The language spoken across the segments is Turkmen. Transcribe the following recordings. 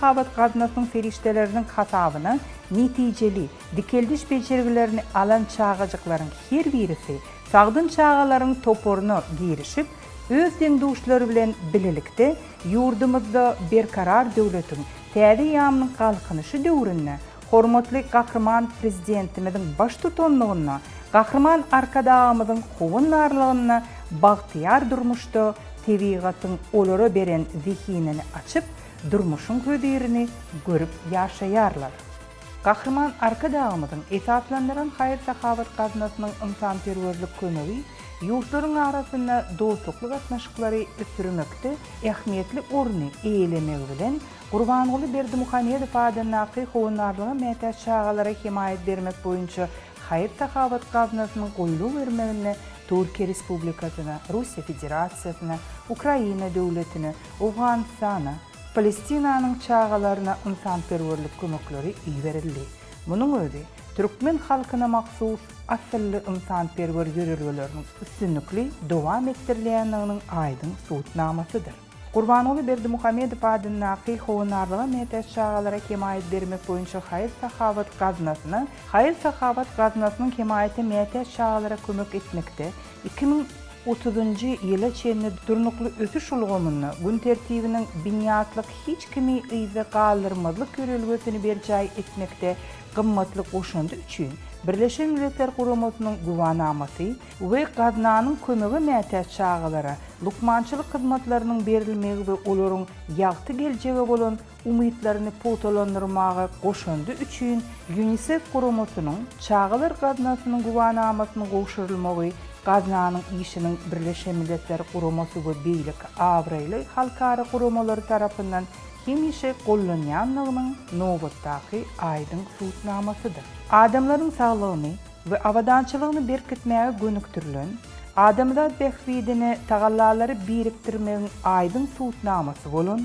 Havat gaznasının feriştelerinin hasabına neticeli, dikeldiş becerilerini alan çağacıkların her birisi sağdın çağaların toporunu girişip, öz dengduşları bilen bililikte yurdumuzda berkarar devletin täze ýamynyň galkynışı döwründe hormatly gahrman prezidentimizin baş tutanlygyna, gahrman arkadağımızın howunlarlygyna bagtyar durmuşda tebigatyň olara beren zihinini açıp, durmuşun köderini görüp yaşayarlar. Gahrman arkadağımızın esaslandıran hayır sahavat gaznasynyň ymsanperwerlik kömegi, yurtlaryň arasynda dostluk gatnaşyklary sürmekde ähmiýetli orny eýlemek bilen Gurbanyly Berdimuhammedow adanyky howunlarlygy mätäç çağalara himayet bermek boýunça hayır sahavat gaznasynyň goýuly bermegine Türkiýe Respublikasyna, Russiýa Federasiýasyna, Ukraina döwletine, Awganystana, Palestinanyň çağalaryna ymsanperwerlik kömekleri iýerildi. Munyň özi Türkmen halkyna maksus asylly ymsanperwer ýöregeläriniň üstünlikli dowam etdirilýändiginiň aýdyn suwtnamasydyr. Gurbanyly Berdimuhammedow adanyky howunlarlygy mätäç çağalara himayet bermek boýunça hayır sahavat gaznasynyň himayeti mätäç çağalara kömek etmekde 2030-njy ýyla çenli durnukly ösüş ulgamyny gün tertibiniň binýatlyk hiç kimi ýyzy galdyrmazlyk görelgesini berjäy etmekde gymmatly goşundy üçin Birleşen Milletler Guramasynyň guwanamasy we gaznanyň kömegi mätäç çağalara lukmançylyk hyzmatlarynyň berilmegi we olaryň ýagty geljege bolan umytlaryny potalandyrmagy goşundy üçin UNICEF Guramasynyň çağalar gaznasynyň guwanamasyny goşurulmagy gaznanyň işiniň Birleşen Milletler Guramasy we beýlik awraýly halkara guramalary tarapyndan hemişe gollanýanlygynyň nowatdaky aýdyn suwtnamasydyr. Adamlaryň saglygyny we awadançylygyny berkitmäge gönüktirilen, adamlar behwidini tagallalary biriktirmegiň aýdyn suwtnamasy bolan,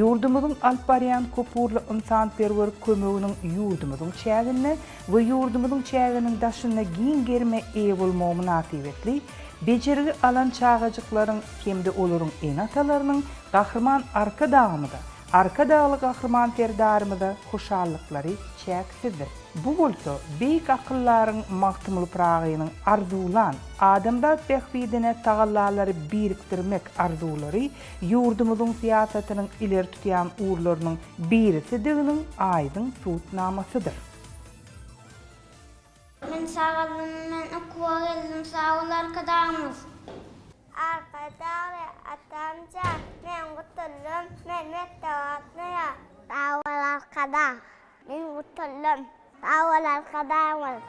yurdumyzyň alyp barýan köpürli ymsanperwer kömeginiň yurdumyzyň çägine we yurdumyzyň çäginiň daşyna giň germe eýe bolmagy münasibetli, bejerigi alan çağajyklaryň hemde olaryň enatalarynyň gahrman arkadaýly gahrman terdarymyda hoşallyklary çäksizdir. Bu bolsa beýik akyllaryň magtymly pragynyň arzulan adamlar behwidine tagallary biriktirmek arzulary yurdumyzyň siýasatynyň ileri tutýan uğurlarynyň birisidiginiň aýdyn suwtnamasydyr. Men sağalım, men okuwa geldim, sağ ol arkadaşımız. Arkadaşlar, atamca, men gutullum, men mektebatnaya. Sağ ol arkadaş, men gutullum, sağ ol arkadaşımız.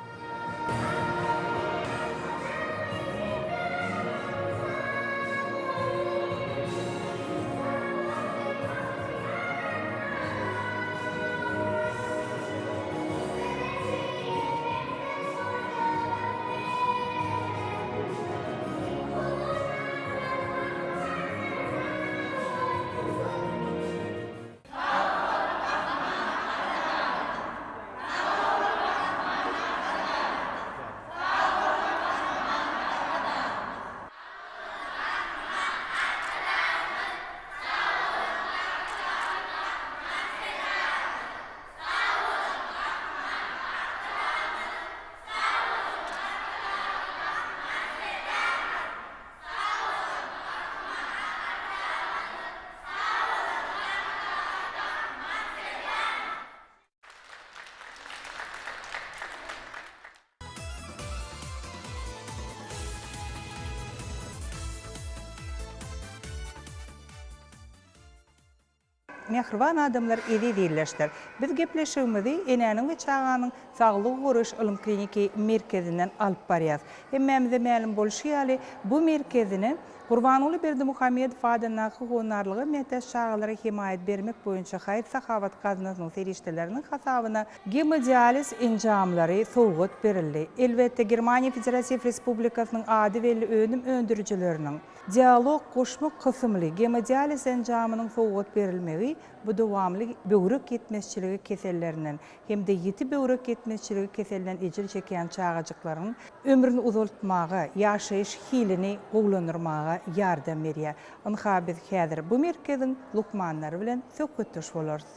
Mehriban adamlar edi diýerler. Biz gepleşigimizi enäniň we çağanyň saglyk goruş ilim kliniki merkezinden alyp barýar. Hemmämize ma'lum bolşýaly bu merkezini Gurbanyly Berdimuhammedow adanyky howunlarlygy mätäç çağalara himayet bermek boýunça hayır sahavat gaznasynyň ferişteleriniň hasabyna hemodializ enjamlary sowgat berildi. Elbetde Germaniýa Federasiýa Respublikasynyň ady belli önüm öndürüjileriniň dialog goşmak kysymly hemodializ enjamynyň sowgat berilmegi bu dowamly böwrek ýetmezçiligi kesellerinden hem de ýeti böwrek ýetmezçiligi keselinden ejir çeken çağajyklaryň ömrüni uzaltmaga, ýaşaýyş hilini gowlanyrmaga ýardam berýär. Onha biz häzir bu merkeziň lukmanlary bilen söhbetdeş bolarys.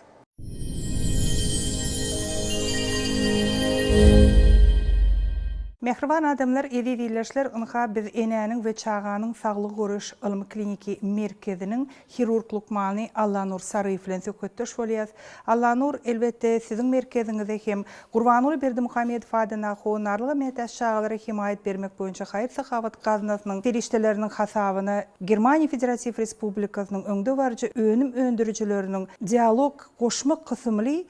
Mehriban adamlar edilirler ınha biz enäniň we çağanyň saglyk goruş ylmy kliniki merkeziniň hirurgluk many Allanur Sarıýew bilen söhbetdeş bolýar. Allanur elbette siziň merkeziňizde hem Gurbanuly Berdimuhammedow adyna honarly metäç çağlara himayet bermek boýunça haýyr sahawat gaznasynyň serişdeleriniň hasabyny Germaniýa Federativ Respublikasynyň öňde barjy önüm öndürüjileriniň dialog goşmak kysymly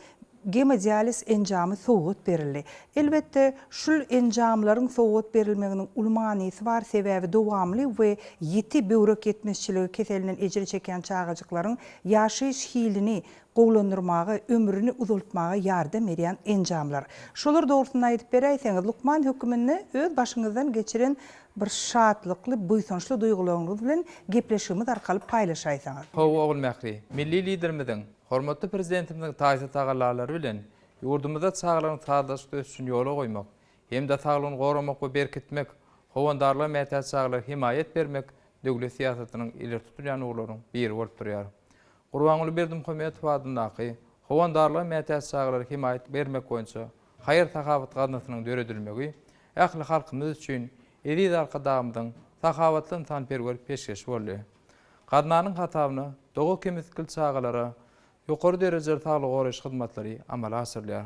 gemodializ enjamy sowut berildi. Elbette şul enjamlaryň sowut berilmeginiň ulmanysy bar sebäbi dowamly we ýeti böwrek etmezçiligi keseliniň ejri çeken çağajyklaryň ýaşaýyş hilini gowlandyrmagy, ömrüni uzaltmagy ýardam berýän enjamlar. Şolar dogrusyny aýdyp beräýseňiz, Lukman hökümini öz başyňyzdan geçiren bir şatlykly, buýsançly duýgularyňyz bilen gepleşigimiz arkaly paýlaşaýsaňyz. Hawa ogul mähri, milli liderimiziň, hormatly prezidentimiziň taýsy tagalary bilen ýurdumyzda çağlaryň sağlaşyk ösüşini ýola goýmak, hem de saglygyny goramak we berkitmek, howandarlyga mätäç çağlara himayet bermek döwlet siýasatynyň ileri tutulýan uglaryň biri bolup durýar. Gurbanuly Berdimuhammedow adyny howandarlyga mätäç çağlara himayet bermek boýunça haýyr tahawat gaznasynyň döredilmegi ähli halkymyz üçin edil arkadamyň tahawatly insanperwer peşkeş boldy. Gadnanyň hatawyny dogo kemeskil çağlara ýokary derejede saglyk goraýyş hyzmatlary amala asyrlýar.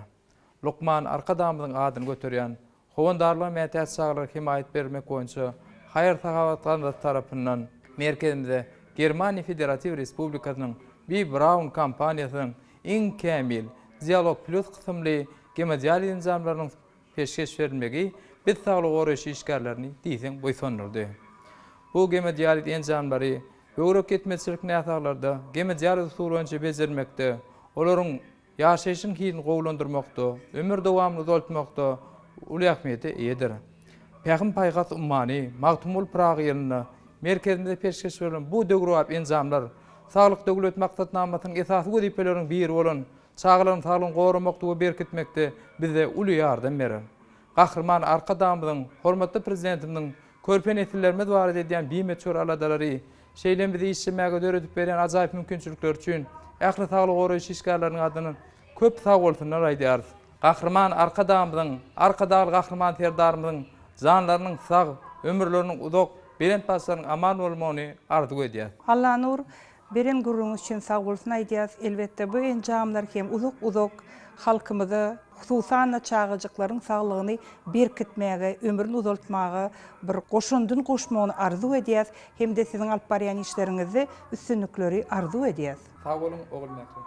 Lukman arkadamyň adyny göterýän howandarlyga mätäç çağlara himayet bermek boýunça haýyr tahawat gaznasy tarapyndan merkezimizde Germaniýa Federativ Respublikasynyň Braun kampaniýasynyň iň kämil Dialog Plus kysymly gemodializ enjamlarynyň peşkeş berilmegi biz saglyk goraýyş işgärlerini diýsen boýsandyrdy. Bu gemodializ enjamlary böwrek etmezçilik näsaglarda gemodializ usuly boýunça bezermekde, olaryň ýaşaýyşyň hilini gowlandyrmakda, ömür dowamly uzaltmakda uly ähmiýeti eýdir. Pägim paýgas ummany, magtumul pragyny merkezinde peşkeş berilen bu döwrap enjamlar saglyk döwlet maksatnamasynyň esasy wezipeleriň biri bolan çağlaryň saglygyny goramakda we berkitmekde bize uly ýardam berer. Gahrman arkadamyň hormatly prezidentimiň körpen etillerimiz barada edýän biýme aladalary şeýlen bizi işlemäge döredip beren ajaýyp mümkinçilikler üçin ähli saglyk goraýyş işgärläriniň adyny köp sag bolsunlar aýdýarys. Gahrman arkadamyň, arkadaly gahrman terdarymyň janlarynyň sag, ömürleriniň uzak, belent başlaryň aman bolmagyny arzu edýär. Allanur beren gurrunuz üçin sag bolsun aýdýas. Elbette bu enjamlar hem uzak halkymyzy hususan çağajyklaryň saglygyny berkitmäge, ömrüni uzaltmagy bir goşundyn goşmagyny arzu edýäs, hem de siziň alyp barýan işleriňizde üstünlikleri arzu edýäs. Sag bolun ogul mähri.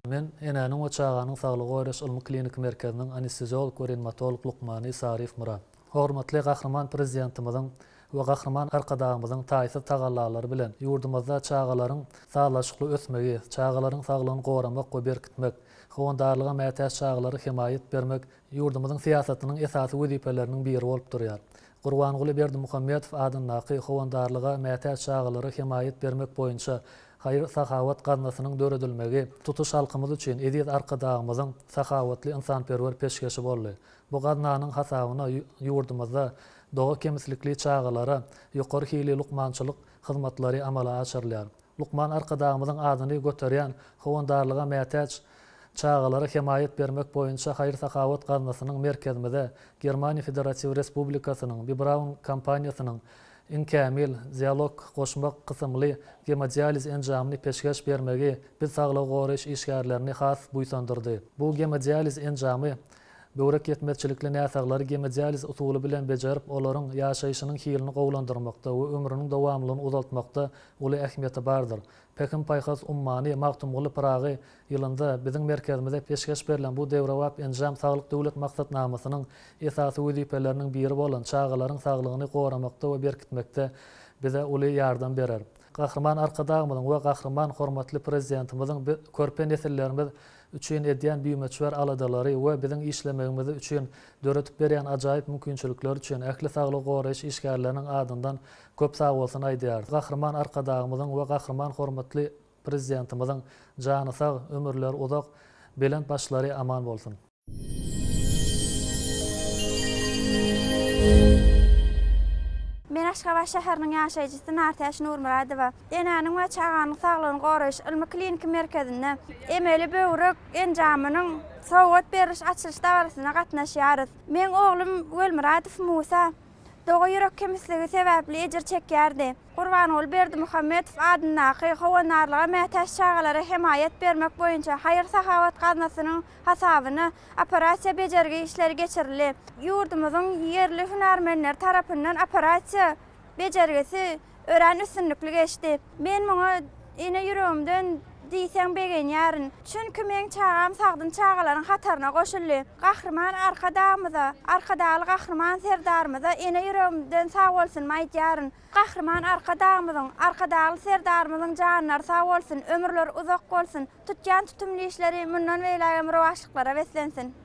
Men enäniň we çağanyň saglyk goraýyş ylmy klinik merkeziniň anestesiolog we reanimatolog Lukmany Sarıýew Murat. Hormatly gahrman prezidentimiziň we gahrman arkadamyzyň taýsy tagallalary bilen ýurdumyzda çağalaryň saglaşykly ösmegi, çağalaryň saglygyny goramak we berkitmek, howandarlyga mätäç çağlara himayet bermek ýurdumyzyň siýasatynyň esasy wezipeleriniň biri bolup durýar. Gurbanuly Berdimuhammedow adyny howandarlyga mätäç çağlara himayet bermek boýunça haýyr sahawat gaznasynyň döredilmegi tutuş halkymyz üçin edil arkadamyzyň sahawatly insanperwer peşkeşi boldy. Bu gaznanyň hasabyna ýurdumyzda dogo kemeslikli çağalara ýokary hili lukmançylyk hyzmatlary amala aşyrylýar. Lukman arkadamyzyň adyny göterýän howandarlyga mätäç çağalara himayet bermek boýunça haýyr sahawat gaznasynyň merkezinde Germaniýa Federativ Respublikasynyň Braun kampaniýasynyň iň kämil dialog goşmak kysymly gemodializ enjamyny peşkeş bermegi biz saglyk goraýyş işgärlerini has buýsandyrdy. Bu gemodializ enjamy böwrek etmezçilikli näsaglary gemodializ usuly bilen bejerip olaryň ýaşaýyşynyň hilini gowlandyrmakda we ömrüniň dowamlygyny uzaltmakda uly ähmiýeti bardyr. Pekin paýgas ummany magtumly pragy ýylynda biziň merkezimizde peşkeş berilen bu döwrap enjam saglyk döwlet maksatnamasynyň esasy wezipeleriniň biri bolan çağalaryň saglygyny goramakda we berkitmekde bize uly ýardam berer. Gahrman arkadamyň we gahrman hormatly prezidentimiziň körpen nesillerimiz üçin edýän biýmeçwer aladalary we biziň işlemegimiz üçin döretip berýän ajaýyp mümkinçilikler üçin ähli saglyk goraýyş işgärleriniň adyndan köp sag bolsun aýdýar. Gahrman arkadamyň we gahrman hormatly prezidentimiziň jany sag, ömürler uzak, belent başlary aman bolsun. Men Aşgabat şäheriniň ýaşaýjysy Nartäş Nurmuradowa. Enäniň we çaganyň saglygyny goraýyş ilmi klinik merkezinde emeli böwrek enjamynyň sowgat beriş açylyş dawrasyna gatnaşýarys. Men oglum Gülmuradow Musa doga ýürek kemisligi sebäpli ejir çekýärdi. Gurbanyl Berdimuhammedow adynaky howanarlyga mätäş çagalara himayet bermek boýunça haýyr sahawat gaznasynyň hasabyny operasiýa bejergi işleri geçirildi. Ýurdumyzyň ýerli hünärmenler tarapyndan operasiýa bejergisi ören üstünlikli geçdi. Men muňa ine ýüregimden diýsem begenýärin. Çünki men çagam sagdyn çagalaryň hataryna goşuldy. Gahrman arkadaly gahrman serdarymyza ine ýüregimden sag bolsun maýtýaryn. Gahrman arkadaly serdarymyzyň janlary sag bolsun, ömürleri uzak bolsun. Tutýan tutumly işleri mundan beýle rewaçlyklara beslensin.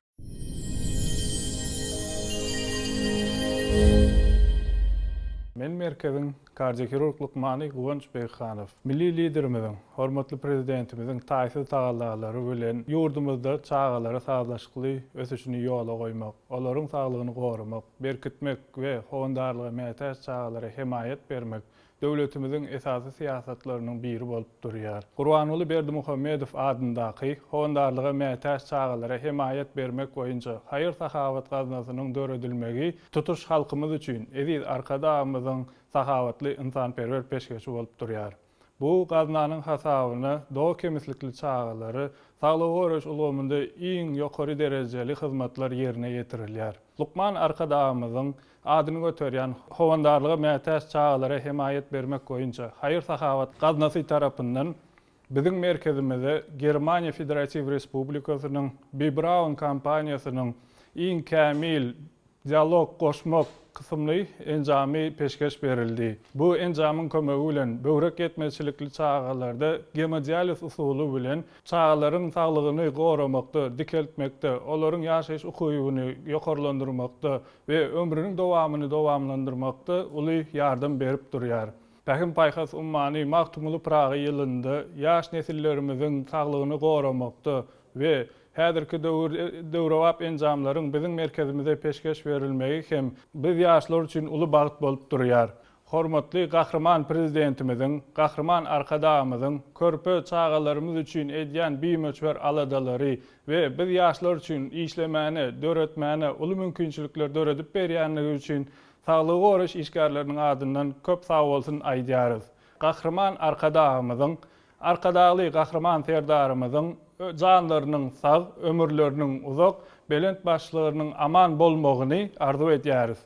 Men merkezin kardiochirurg Lukmany Guwanç Beýhanow, milli liderimiziň, hormatly prezidentimiziň taýsy tagallalary bilen ýurdumyzda çagalara sazlaşykly ösüşini ýola goýmak, olaryň saglygyny goramak, berkitmek we howandarlyga mätäç çagalara himayet bermek döwletimiziň esasy siýasatlarynyň biri bolup durýar. Gurbanyly Berdimuhammedow adyndaky howandarlyga mätäç çagalara himayet bermek boýunça haýyr sahawat gaznasynyň döredilmegi tutuş halkymyz üçin eziz arkadaşymyzyň sahawatly insanperwer peşkeşi bolup durýar. Bu gaznanyň hasabyny doğa kemislikli çagalary saglygy goraýyş ulgamynda iň ýokary derejeli hyzmatlar ýerine ýetirilýär. Lukman arkadaşymyzyň adyny göterýän howandarlyga mätäç çagalara himayet bermek boýunça haýyr sahawat gaznasy tarapyndan biziň merkezimizde Germaniýa Federatiw Respublikasynyň Bibraun kampaniýasynyň iň kämil dialog goşmak kısımly enjamy peşkeş berildi. Bu enjamyň kömegi bilen böwrek yetmezçilikli çagalarda hemodializ usuly bilen çagalaryň saglygyny goramakda, dikeltmekde, olaryň ýaşaýyş ukybyny ýokarlandyrmakda we ömrüniň dowamyny dowamlandyrmakda uly ýardam berip durýar. Pähim paýhas ummany Maktumly Praga ýylynda ýaş nesillerimiziň saglygyny goramakda we häzirki döwrewap enjamlaryň biziň merkezimize peşkeş berilmegi hem biz ýaşlar üçin uly bagyt bolup durýar. Hormatly gahrman prezidentimiziň, gahrman arkadaşymyzyň körpe çagalarymyz üçin edýän biýmöçber aladalary we biz ýaşlar üçin işlemäni, döretmäni uly mümkinçilikler döredip berýänligi üçin saglygy goraýyş işgärleriniň adyndan köp sag bolsun aýdýarys. Gahrman arkadaşymyzyň, arkadaly gahrman serdarymyzyň janlarynyň sag, ömürleriniň uzak, belent başlygynyň aman bolmagyny arzu edýäris.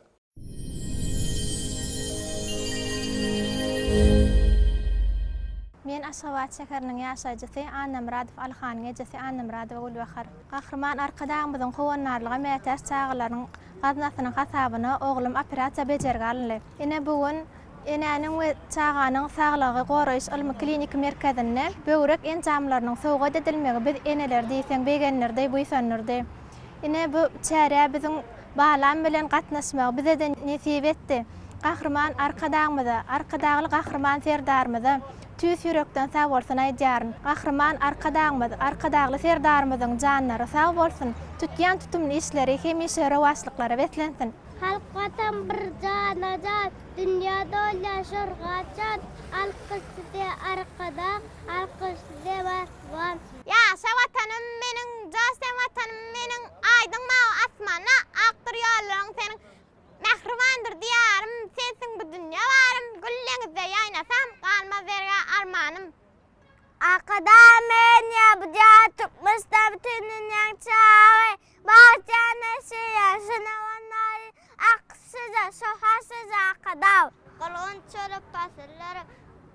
Men Aşgabat şäheriniň ýaşaýjysy Anna Muradow Alhanyň ejesi Anna Muradow Gulbahar. Gahrman arkadaşymyzyň howanarlyga mätäç çagalaryň gaznasynyň hasabyny oglum operasiýa bejerge alyndy. Ine bugun enäniň we çaganyň saglygy goraýyş ilmi klinik merkezinde böwrek enjamlarynyň sowgat edilmegi biz eneler diýsem begenlerde buýsanyrdy. Ine bu çäre biziň balam bilen gatnaşmak bize de nesip etdi. Gahrman arkadaşymyza, arkadaşly gahrman serdarymyza tüýs ýürekden sag bolsun aýdýaryn. Gahrman arkadaşymyz, arkadaşly serdarymyzyň janlary sag bolsun. Tutýan tutumly işleri hemişe rewaçlyklara beslensin. Halk vatan bir canacan, dünyada yaşar gaçan, alkışlıde arkada, alkışlıde var. Yaşa vatanım menin, jasem vatanım menin, aydın mağı asmana, aktır ýollaryň senin mehribandyr diýarym, sensiň bu dünýä barym, gülleňizde ýaýnasam, galmaz berge armanym. Arkada men ýabuja Türkmenistan bütünüň çagy, bahçanesi ýaşyna wanary, aksyza, sohasıza arkadaw. Golun çörep pasylary,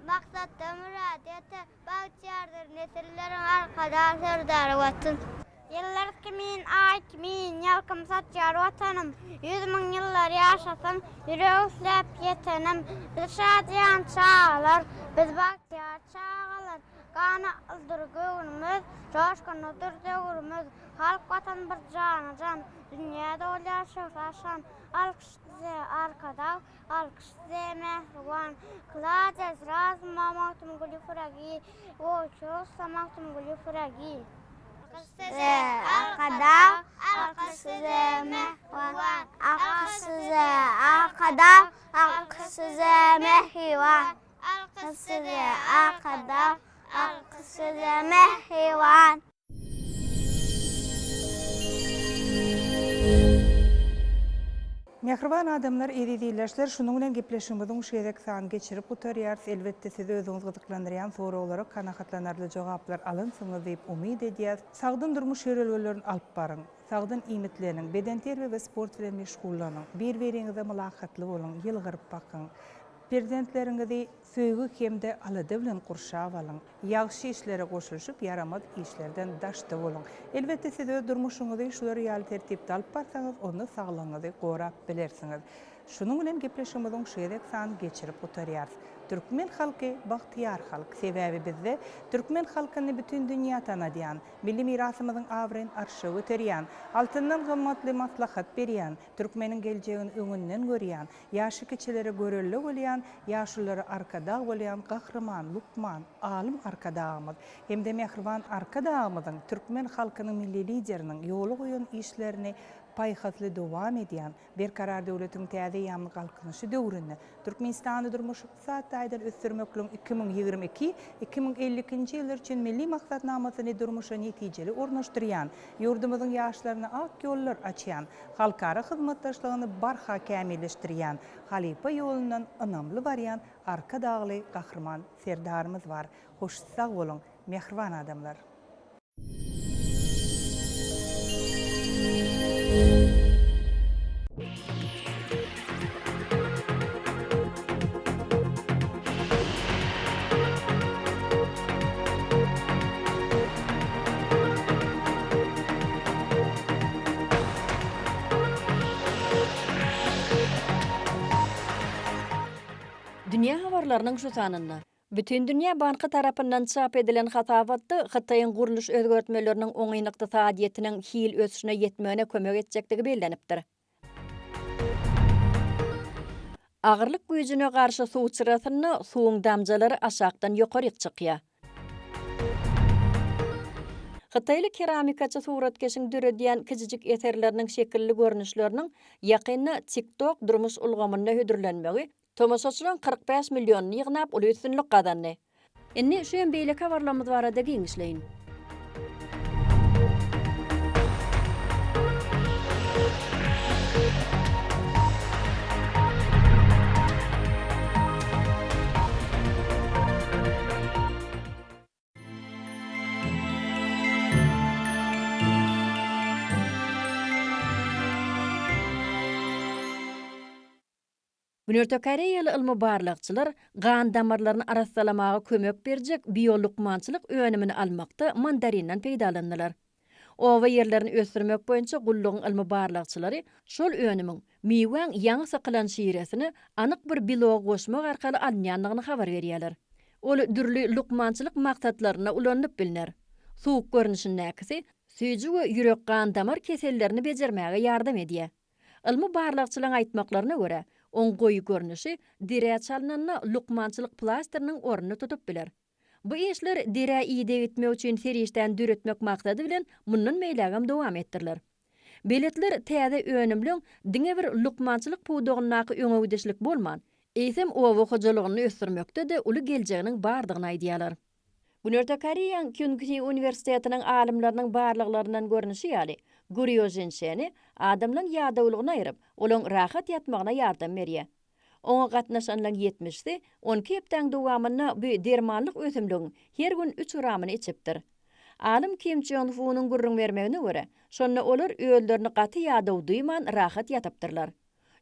maksat muradyety, bahçardyr nesilleriň arkada serdary watyn. Yıllar kimin, ay kimin, yalkım satjar vatanım. 100 000 yıllar yaşasın, yürek üflep yetenim. Biz şadiyan çağalar, biz baktiyar çağalar. Kana ıldır göğünümüz, coşkunudur dögürümüz. Halk vatan bir canacan, dünyada ol yaşaşan. Alkış size arkadav, alkış size mehruban. Kılacağız razıma mahtum gülü fıragi, o çoğusa mahtum gülü fıragi. Arkasıza arkada, arkasıza mehvan. Arkasıza arkada, arkasıza mehvan. Arkasıza arkada, arkasıza mehvan. Mehriban adamlar edidiyleşler şunun bilen gepleşimizin şeýdek san geçirip otaryars elbetde sizi özüňiz gyzyklandyran soru olarak kanagatlanarly jogaplar alynsyňyz diýip umyd edýäs. Sagdyn durmuş ýörelgelerini alyp baryň. Sagdyn iýmitlenin, beden terbiýe we sport bilen meşgullanyň. Bir-biriňize mulahatly bolun, ýylgyryp bakyň. Prezidentleriňizi söýgü hemde alady bilen gurşap alyň. Ýagşy işlere goşulyşyp yaramaz işlerden daşdy bolun. Elbetde siz öz durmuşuňyzy şular ýaly tertipde alyp barsaňyz, onu saglygyňyzy gorap bilersiňiz. Şunun bilen gepleşimiziň şeýdek san geçirip otaryars. Türkmen halky bagtyar halk. Sebäbi bizde Türkmen halkyny bütün dünýä tanadýan, milli mirasymyzyň awryn arşywy terýän, altyndan gymmatly maslahat berýän, türkmeniň geljegini öňünden görýän, ýaşy kiçilere görelli bolýan, ýaşulary arkada bolýan gahrman, Lukman, alim arkadağymyz. Hemde Mehriban arkadağymyzyň türkmen halkynyň milli lideriniň ýoly goýan işlerini paýhasly dowam edýän berkarar döwletiň täze ýamly galkynyşy döwründe Türkmenistanda durmuş iqtisad taýdan ösdürmekliň 2022-2052-nji ýyllar üçin milli maksatnamasyny durmuşa netijeli ornaşdyrýan, ýurdumyzyň ýaşlaryna ak ýollar açýan, halkara hyzmatdaşlygyny barha kämilleşdirýän, halipa ýolundan ynamly barýan arkadagly gahrman serdarymyz bar. Hoş sag bolun, mehriban adamlar. Dünya habarlarynyň şu sanynda Bütün Dünya Banky tarapyndan çap edilen hatabatdy Hytaýyň guruluş özgertmeleriniň oňy ykdysadyetiniň hil ösüşine ýetmegine kömek etjektigi bellenipdir. Agyrlyk güýjüne garşy suw çyrasyny suwuň damjalary aşakdan ýokary çykýar. Hytaýly keramikaçy suratkeşiň döredýän kijijik eserleriniň şekilli görnüşleriniň ýakynda TikTok durmuş ulgamyna hödürlenmegi tomoşaçylaryň 45 million ýygnap uly üstünlük gadandy. Indi şeýen beýle habarlarymyz barada giňişleýin. Günörtü Koreýaly ilmi barlykçylar gan damarlaryny arassalamaga kömek berjek biolukmançylyk öňümini almakda mandarinden peýdalandylar. Owa ýerlerini ösdürmek boýunça gullugyň ilmi barlykçylary şol öňümiň miweň ýaňy sakylan şiiresini anyk bir biolog goşmak arkaly alýanlygyny habar berýärler. Ol dürli lukmançylyk maksatlaryna ulanyp biliner. Suwuk görnüşiniň näkisi süýji we ýürek gan damar kesellerini bejermäge ýardam edýär. Ilmi barlykçylaryň aýtmaklaryna görä, on goýy görnüşi dirä çalnanna lukmançylyk plasteriniň ornuny tutup biler. Bu işler dirä ýydy etmek üçin serişden düretmek maksady bilen mundan meýlegem dowam etdirler. Beletler täze öňümliň diňe bir lukmançylyk puwdogynaky öňügdeşlik bolman, eýsem owa hojalygyny ösdürmekde de uly geljeginiň bardygyny aýdýarlar. Günörtü Koreýa Kyungsoo Universitetiniň alimläriniň barlyklaryndan görnüşi ýaly Guryojenşeni adamlaryň ýadawlygyna aýryp, olaň rahat ýatmagyna ýardam berýär. Oňa gatnaşanlaryň 70-si 12 hepden dowamyna bu dermanlyk ösümligiň her gün 3 gramyny içipdir. Alim Kim Jong-unyň gurrun bermegine görä, şonda olar öýlerini gaty ýadaw duýman rahat ýatypdyrlar.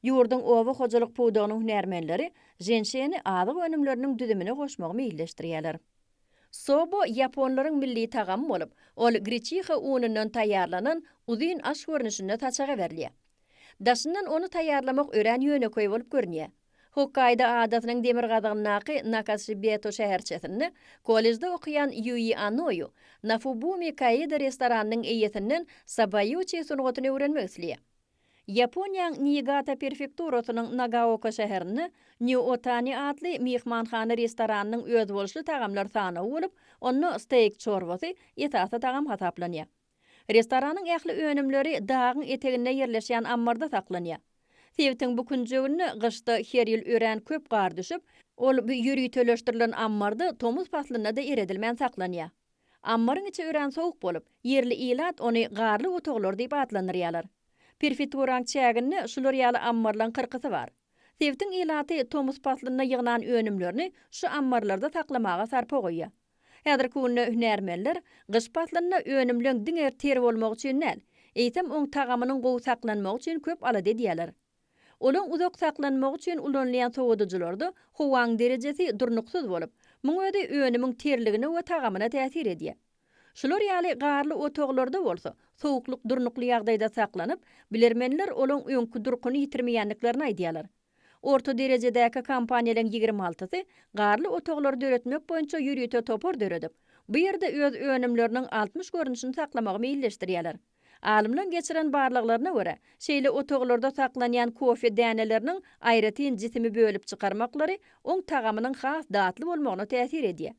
Ýurdun owa hojalyk puwdogynyň hünärmenleri jenşeni azyk önümleriniň düdümine goşmagy meýilleşdirýärler. Sobo Japonlaryň milli tagamy bolup, ol grichiha unundan taýýarlanan uzyn aş görnüşinde taçaga berilýär. Daşyndan onu taýýarlamak ören ýöneköý bolup görünýär. Hokkaido adatynyň demir gadygynaky Nakashibeto şäherçesinde kollejde okuyan Yui Anoyu, Nafubumi Kaida restoranynyň eýetinden sabayuchi sunugatyny öwrenmek isleýär. Japoniýanyň Niigata prefekturasynyň Nagaoka şäherinde New Otani adly mehmanhana restoranynyň öz bolşy tagamlar sany bolup, onu steak çorbasy, ýetasa tagam hasaplanýar. Restoranın ähli önümleri dağın eteginde yerleşen ammarda saklanýar. Sevitin bu günjegini gyşda her ýyl ören köp gar düşüp, ol bu ýüri töleşdirilen ammarda tomuz paslyna da eredilmän saklanýar. Ammaryň içi ören sowuk bolup, yerli ilat ony garly otoglar diýip adlandyrýarlar. Prefekturaň çägini şular ýaly ammarlaryň kyrkysy bar. Sevitin ilaty tomuz paslyna ýygnan önümlerini şu ammarlarda saklamaga sarpa goýýar. Häzir kunna hünärmenler gyş paslyna önümleň diňer ter bolmak üçin näl, eýsem oň tagamynyň gowy saklanmak üçin köp alady diýerler. Olaň uzak saklanmak üçin ulanýan sowadyjylarda howaň derejesi durnuksuz bolup, muň öde önümiň terligine we tagamyna täsir edýär. Şular ýaly garly otoglarda bolsa, sowukluk durnukly ýagdaýda saklanyp, bilermenler olaň öňkü durkuny ýitirmeýänliklerini aýdýarlar. Orta derejedäki kompaniýalaryň 26-sy garly otoglar döretmek boýunça ýürüýte topar döredip, bu ýerde öz önümleriniň 60 görnüşini saklamagy meýilleşdirýärler. Alymlar geçiren barlyklaryna görä, şeýle otoglarda saklanýan kofe däneleriniň aýratyn jisimi bölüp çykarmaklary oň tagamynyň has datly bolmagyna täsir edýär.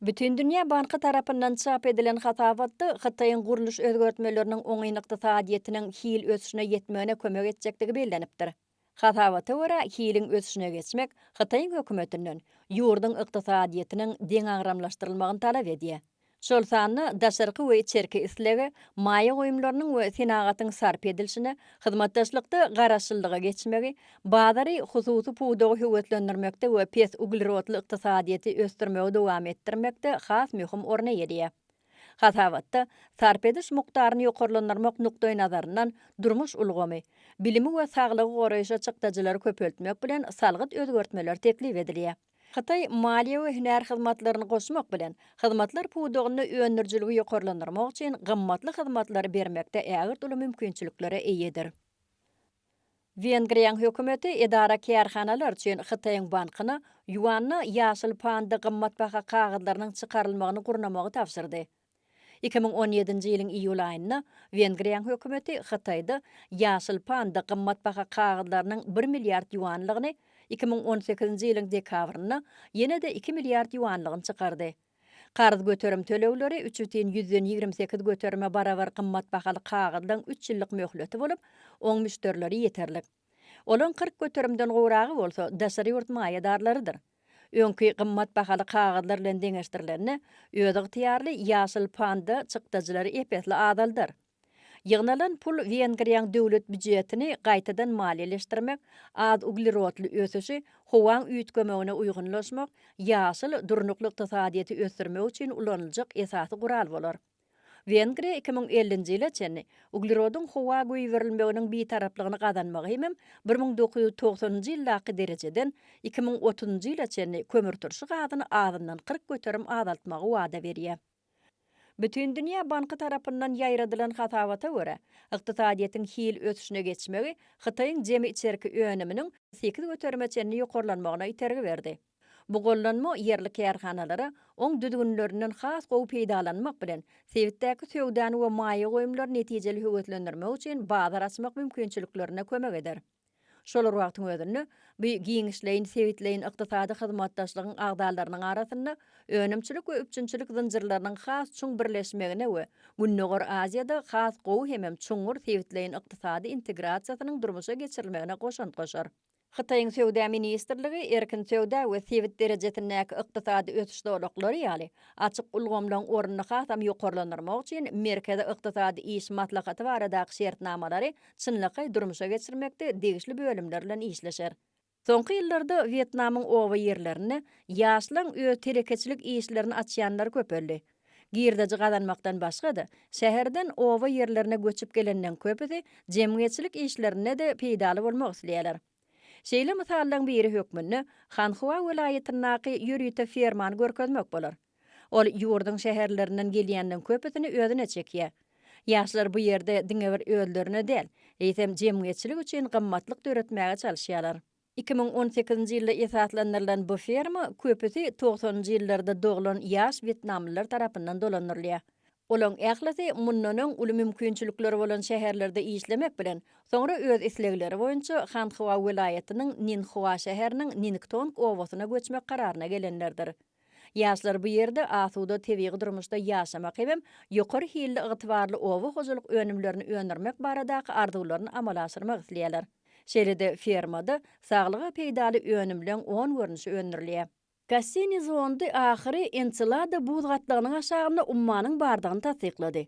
Bütün Dünya Banky tarapyndan çap edilen hatabatda Hytaýyň guruluş özgertmeleriniň oň ykdysadyetiniň hil ösüşine ýetmegine kömek etjektigi bellenipdir. Hatawata görä hiliň ösüşine geçmek Hytaýyň hökümetinden ýurdun ykdysadyetiniň deň agramlaşdyrylmagyny talap edýär. Şol sanny daşarky we içerki islege, maýa goýumlarynyň we senagatyň sarp edilişine, hyzmatdaşlykda garaşçylyga geçmegi, bazary hususy puwdagy höwetlendirmekde we pes uglerotly ykdysadyety ösdürmegi dowam etdirmekde has möhüm orna ýerýär. Hatawatda sarp ediş mukdaryny ýokarlandyrmak nukdaý nazaryndan durmuş ulgamy, bilimi we saglygy goraýşa çykdajylary köpeltmek bilen salgyt özgertmeler teklip edilýär. Hytaý maliýe we hünär hyzmatlaryny goşmak bilen hyzmatlar puwdagyny öňürjüligi ýokarlandyrmak üçin gymmatly hyzmatlar bermekde ägir uly mümkinçiliklere eýedir. Wengriýa hökümeti edara kärhanalar üçin Hytaýyň bankyna ýuanny ýaşyl panda gymmatbaha kagydlarynyň çykarylmagyny gurnamagy tapşyrdy. 2017-nji ýylyň iýul aýynda Wengriýa hökümeti Hytaýda ýaşyl panda gymmatbaha kagydlarynyň 1 milliard ýuanlygyny 2018-nji ýylyň dekabryna ýene de 2 milliard ýuanlygyny çykardy. Garz göterim төлewleri 3,128 göterime barabar gymmatbahaly kagydlaryň 3 ýyllyk möhleti bolup, oň müşterileri ýeterlik. Olaň 40 göterimden gowragy bolsa, daşary ýurt maýadarlarydyr. Öňki gymmatbahaly kagydlar bilen deňeşdirilenne, öz ygtyýarly ýaşyl panda çykdajylary epetli adaldyr. Ýygnalan pul Wengriýa döwlet büdjetini gaýtadan maliýeleşdirmek, az uglerotly ösüşi, howaň üýtgemegine uýgunlaşmak, ýaşyl durnukly ykdysadyety ösdürmek üçin ulanyljak esasy gural bolar. Wengriýa 2050-nji ýyla çenni uglerodyň howa goýberilmeginiň bitaraplygyny gazanmagy hemem 1990-njy ýyllaky derejeden 2030-njy ýyla çenni kömür turşy gazyny azyndan 40 göterim azaltmagy wada berýär. Bütün Dünya Banky tarapyndan ýaýradylan hatawata görä, ykdysadyetiň hil ösüşine geçmegi Hytaýyň jemi içerki önüminiň 8 göterime çenni ýokarlanmagyna itergi berdi. Bu gollanma yerli kärhanalara oň düdgünlerinden has gowy peýdalanmak bilen Sewitdäki söwdany we maýa goýumlary netijeli höwetlendirmek üçin bazar açmak mümkinçiliklerine kömek eder. Şolar wagtyň özünde bu giňişleýin Sewitleýin ykdysady hyzmatdaşlygyň agdalarynyň arasynda önümçilik we üçünçilik zynjirlarynyň has çuň birleşmegine we Günnägor Aziýada has gowy hemem çuňur Sewitleýin ykdysady integrasiýasynyň durmuşa geçirilmegine goşan goşar. Hytaýyň Söwda ministrligi erkin söwda we Sewit derejesindäki ykdysady ösüş dowlaklary ýaly açyk ulgamlaryň orunyny hasam ýokarlandyrmak üçin merkezi ykdysady iş maslahaty baradaky şertnamalary çynlygy durmuşa geçirmekde degişli bölümler bilen işleşer. Soňky ýyllarda Vietnamyň owa ýerlerini ýaşlaryň öz terekeçilik işlerini açýanlar köpeldi. Girdeji gazanmakdan başga-da şäherden owa ýerlerine göçüp gelenden köpüsi jemgyýetçilik işlerine de peýdaly bolmak isleýärler. Şeýle mysallaryň biri hökmünde Hanhua welaýatynyňky ýürüýte fermany görkezmek bolar. Ol ýurdun şäherlerinden gelýänden köpüsini özüne çekýär. Ýaşlar bu ýerde diňewer öldürine del, eýsem jemgyýetçilik üçin gymmatlyk döretmäge çalyşýarlar. 2018-nji ýylda esaslandyrılan bu ferma köpüsi 90-njy ýyllarda doglan ýaş Vietnamlylar tarapyndan dolanyrlýar. Olan ählisi munnanyň uly mümkinçilikleri bolan şäherlerde işlemek bilen soňra öz islegleri boýunça Hanhua welaýatynyň Ninhua şäheriniň Nington owasyna göçmek kararyna gelenlerdir. Ýaşlar bu ýerde asuda tebigy durmuşda ýaşamak hem ýokary hilli ygtybarly owa hojalyk önümlerini öňermek baradaky arzuwlaryny amala aşyrmak isleýärler. Şeýlede fermada saglyga peýdaly önümlen 10 görnüşi öňerilýär. Cassini zondy ahyry Encelada buzgatlygynyň aşagyna ummanyň bardygyny tasdiklady.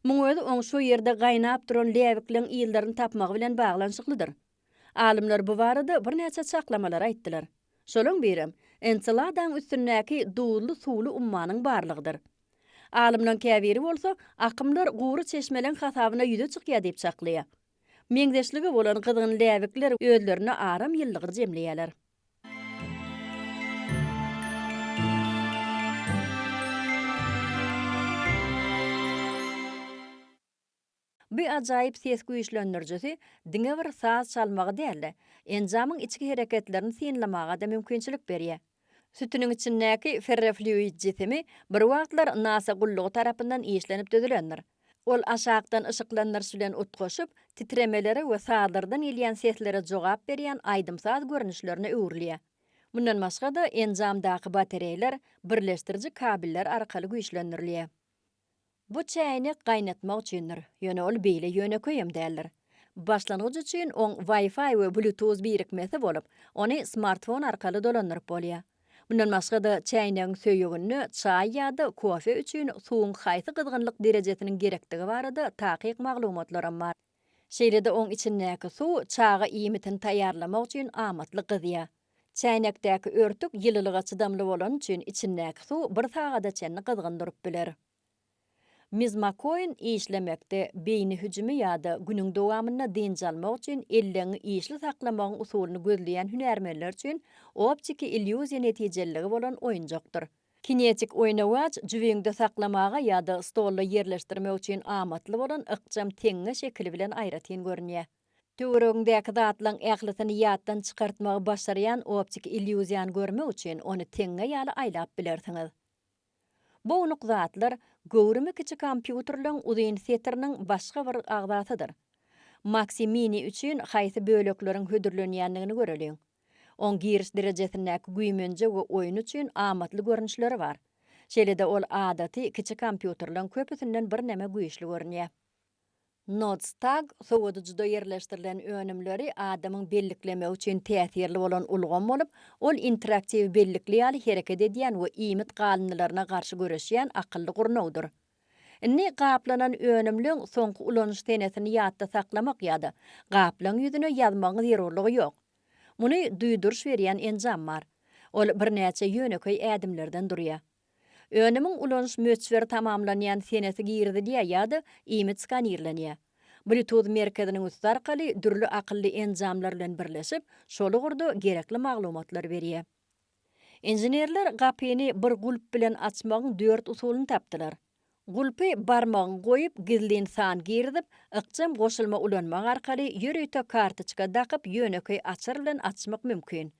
Muň özü oň şu ýerde gaýnap duran läwikliň ýyllaryny tapmagy bilen baglanşyklydyr. Alimler bu barada bir näçe çaklamalar aýtdylar. Şolaň birem Enceladaň üstündäki duýly suwly ummanyň barlygydyr. Alimlaryň käbiri bolsa, akymlar gury çeşmeleň hasabyna ýüze çykýar diýip çaklaýar. Meňdeşligi bolan gyzgyn läwikler özlerini aram ýyllygy jemleýärler. Bu ajaýyp ses güýçlendirjisi diňe bir saz çalmagy däl, enjamyň içki hereketlerini synlamaga da mümkinçilik berýär. Sütüniň içindäki ferrofluid jesimi bir wagtlar NASA gullugy tarapyndan işlenip düzülendir. Ol aşagdan ışıklanýar bilen utgoşup, titremelere we sazlardan gelýän seslere jogap berýän aýdymsaz görnüşlerini öwrülýär. Bundan başga da enjamdaky batareýalar birleşdiriji kabeller arkaly güýçlendirilýär. Bu çäýnek gaýnatmak üçindir. Ýöne ol beýle ýöne köýem däller. Başlangıç üçin oň Wi-Fi we Bluetooth birikmesi bolup, ony smartfon arkaly dolandyryp bolýar. Bundan başga da çäýnegiň söýegini çaý ýa-da kofe üçin suwuň haýsy gyzgynlyk derejesiniň gerektigi barada takyk maglumatlaram bar. Şeýlede oň içindäki suw çağa iýmitini taýýarlamak üçin amatly gyzýar. Çäýnekdäki örtük ýylylyga çydamly bolan üçin içindäki suw bir sagada çenni gyzgyndyryp biler. Mizmakoin işlemekde beýni hüjümi ýa-da günüň dowamyna denjalmak üçin elleňi işli saklamagyň usulyny gözleýän hünärmenler üçin optiki illüziýa netijeligi bolan oýunjakdyr. Kinetik oýnawaç jüweňde saklamaga ýa-da stolda ýerleşdirmek üçin amatly bolan ykjam teňe şekli bilen aýratyn görünýär. Töweregindäki zatlaryň ählisini ýatdan çykartmagy başarýan optik illüziýany görmek üçin ony teňe ýaly aýlap bilersiňiz. Bu unuq zatlar göwrümi kiçik kompýuterlaryň udynsieteriniň başga bir agzatydyr. Maxi Mini üçin haýsy bölekleriň hödürlenýändigini göreliň. On giriş derejesindäki güýmenje we oýun üçin amatly görnüşleri bar. Şeýlede ol adaty kiçik kompýuterlaryň köpüsinden bir näme güýçli görünýär. Notstag sowadyjyda ýerleşdirilen önümleri adamyň belliklemek üçin täsirli bolan ulgam bolup, ol interaktiw bellikli ýaly hereket edýän we iýmit galynlaryna garşy göreşýän akylly gurnawdyr. Inni gaplanan önümlüň soňky ulanyş tenesini ýatda saklamak ýa-da gaplan ýüzüne ýazmagyň zerurlygy ýok. Muny duýduruş berýän enjam bar. Ol bir näçe ýöneköý ädimlerden durýar. Önümüň ulanyş möçberi tamamlanýan senesi girdilýär ýa-da iýmit skanirlenýär. Bluetooth merkeziniň üstü arkaly dürli akylly enjamlar bilen birleşip, şol ugurda gerekli maglumatlar berýär. Injenerler gapyny bir gulp bilen açmagyň 4 usulyny tapdylar. Gulpy barmagyny goýup, gizlin san girdip, ykjam goşulma ulanmak arkaly ýöreýte kartoçka dakyp ýöneköý açar bilen açmak mümkin.